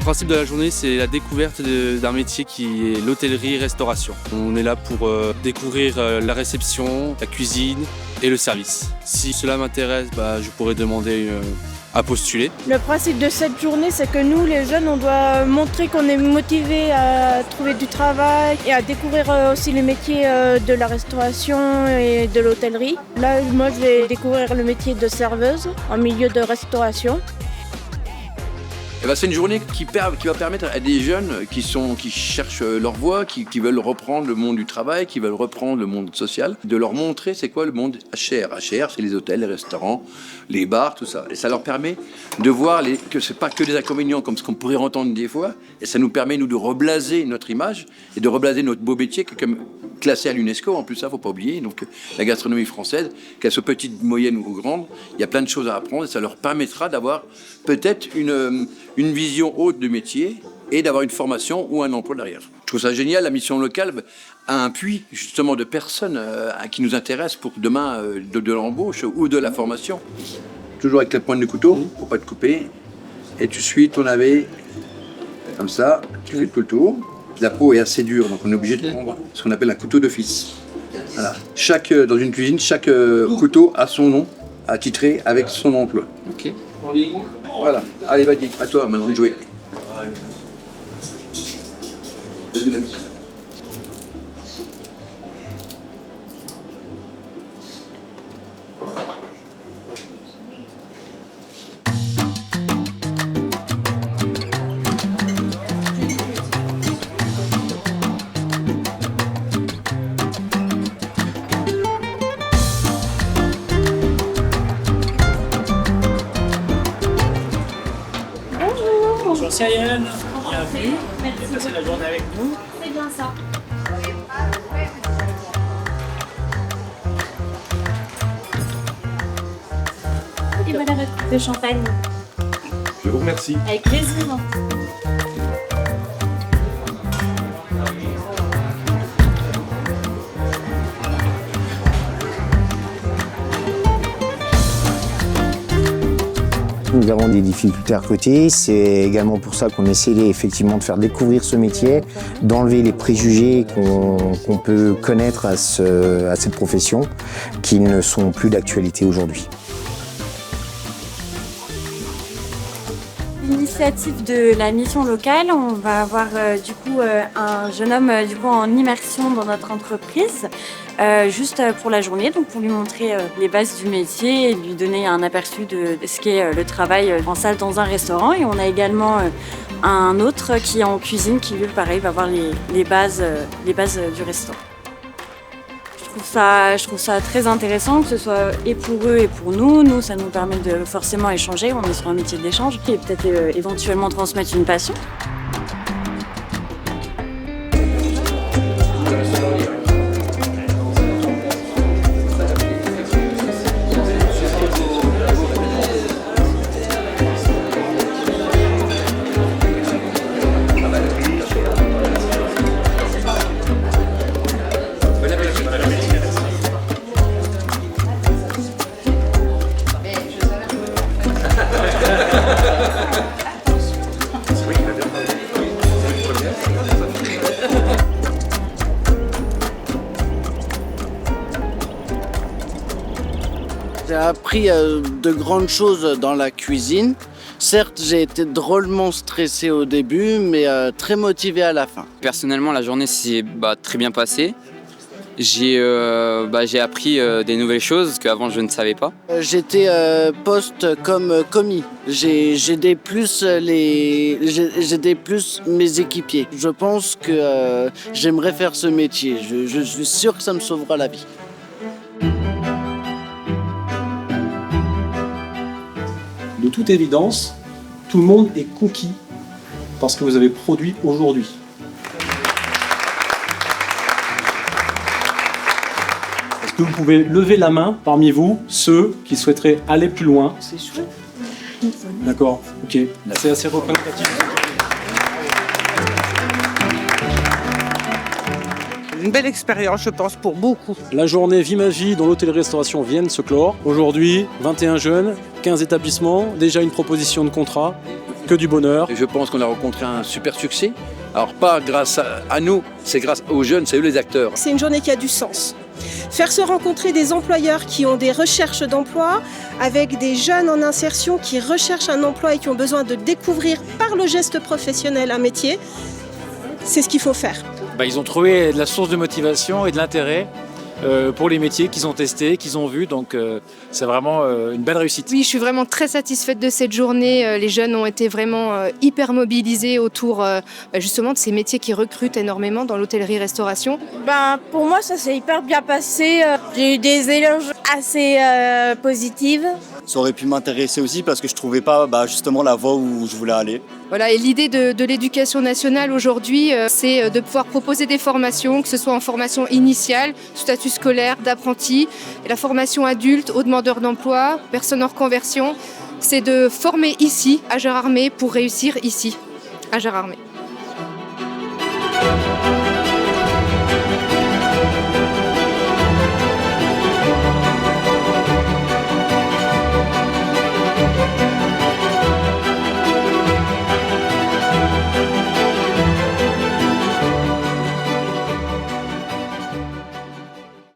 principe de la journée, c'est la découverte d'un métier qui est l'hôtellerie-restauration. On est là pour découvrir la réception, la cuisine et le service. Si cela m'intéresse, je pourrais demander à postuler. Le principe de cette journée, c'est que nous, les jeunes, on doit montrer qu'on est motivés à trouver du travail et à découvrir aussi les métiers de la restauration et de l'hôtellerie. Là, moi, je vais découvrir le métier de serveuse en milieu de restauration. C'est une journée qui va permettre à des jeunes qui cherchent leur voie, qui veulent reprendre le monde du travail, qui veulent reprendre le monde social, de leur montrer c'est quoi le monde HR. HR, c'est les hôtels, les restaurants, les bars, tout ça. Et ça leur permet de voir que c'est pas que des inconvénients comme ce qu'on pourrait entendre des fois. Et ça nous permet, nous, de reblaser notre image et de reblaser notre beau métier qui est comme classé à l'UNESCO. En plus, ça, faut pas oublier. Donc, la gastronomie française, qu'elle soit petite, moyenne ou grande, il y a plein de choses à apprendre et ça leur permettra d'avoir peut-être une vision haute du métier et d'avoir une formation ou un emploi derrière. Je trouve ça génial. La mission locale a un puits justement de personnes qui nous intéressent pour demain de l'embauche ou de la formation. Toujours avec la pointe du couteau pour pas te couper. Et tu suis ton navet comme ça. Tu fais tout le tour. La peau est assez dure, donc on est obligé de prendre ce qu'on appelle un couteau d'office. Voilà. Dans une cuisine, chaque couteau a son nom attitré avec son emploi. Ok. Voilà, allez vas-y, à toi maintenant de jouer. Bonjour Cyrielle, bienvenue. Merci. Passez la journée avec nous. C'est bien ça. Et voilà votre coupe de champagne. Je vous remercie. Avec plaisir. Nous avons des difficultés à recruter, c'est également pour ça qu'on essaie effectivement de faire découvrir ce métier, d'enlever les préjugés qu'on peut connaître à cette profession qui ne sont plus d'actualité aujourd'hui. L'initiative de la mission locale, on va avoir un jeune homme en immersion dans notre entreprise juste pour la journée, donc pour lui montrer les bases du métier et lui donner un aperçu de ce qu'est le travail en salle dans un restaurant. Et on a également un autre qui est en cuisine qui lui pareil va voir les bases du restaurant. Je trouve ça très intéressant, que ce soit et pour eux et pour nous. Nous, ça nous permet de forcément échanger, on est sur un métier d'échange et peut-être éventuellement transmettre une passion. J'ai appris de grandes choses dans la cuisine. Certes, j'ai été drôlement stressé au début, mais très motivé à la fin. Personnellement, la journée s'est très bien passée. J'ai appris des nouvelles choses qu'avant je ne savais pas. J'étais poste comme commis. J'aidais plus mes équipiers. Je pense que j'aimerais faire ce métier. Je suis sûr que ça me sauvera la vie. De toute évidence, tout le monde est conquis par ce que vous avez produit aujourd'hui. Est-ce que vous pouvez lever la main parmi vous, ceux qui souhaiteraient aller plus loin? C'est chouette. D'accord, ok. C'est assez représentatif. Une belle expérience, je pense, pour beaucoup. La journée Vie ma vie dans l'hôtellerie-restauration vient de se clore. Aujourd'hui, 21 jeunes, 15 établissements, déjà une proposition de contrat, que du bonheur. Et je pense qu'on a rencontré un super succès. Alors pas grâce à nous, c'est grâce aux jeunes, c'est eux les acteurs. C'est une journée qui a du sens. Faire se rencontrer des employeurs qui ont des recherches d'emploi avec des jeunes en insertion qui recherchent un emploi et qui ont besoin de découvrir par le geste professionnel un métier, c'est ce qu'il faut faire. Ils ont trouvé de la source de motivation et de l'intérêt pour les métiers qu'ils ont testés, qu'ils ont vus, donc c'est vraiment une belle réussite. Oui, je suis vraiment très satisfaite de cette journée. Les jeunes ont été vraiment hyper mobilisés autour justement de ces métiers qui recrutent énormément dans l'hôtellerie-restauration. Pour moi, ça s'est hyper bien passé. J'ai eu des éloges assez positifs. Ça aurait pu m'intéresser aussi parce que je trouvais pas justement la voie où je voulais aller. Voilà, et l'idée de l'éducation nationale aujourd'hui, c'est de pouvoir proposer des formations, que ce soit en formation initiale, statut scolaire, d'apprenti, et la formation adulte aux demandeurs d'emploi, personnes en reconversion. C'est de former ici, à Gérardmer, pour réussir ici, à Gérardmer.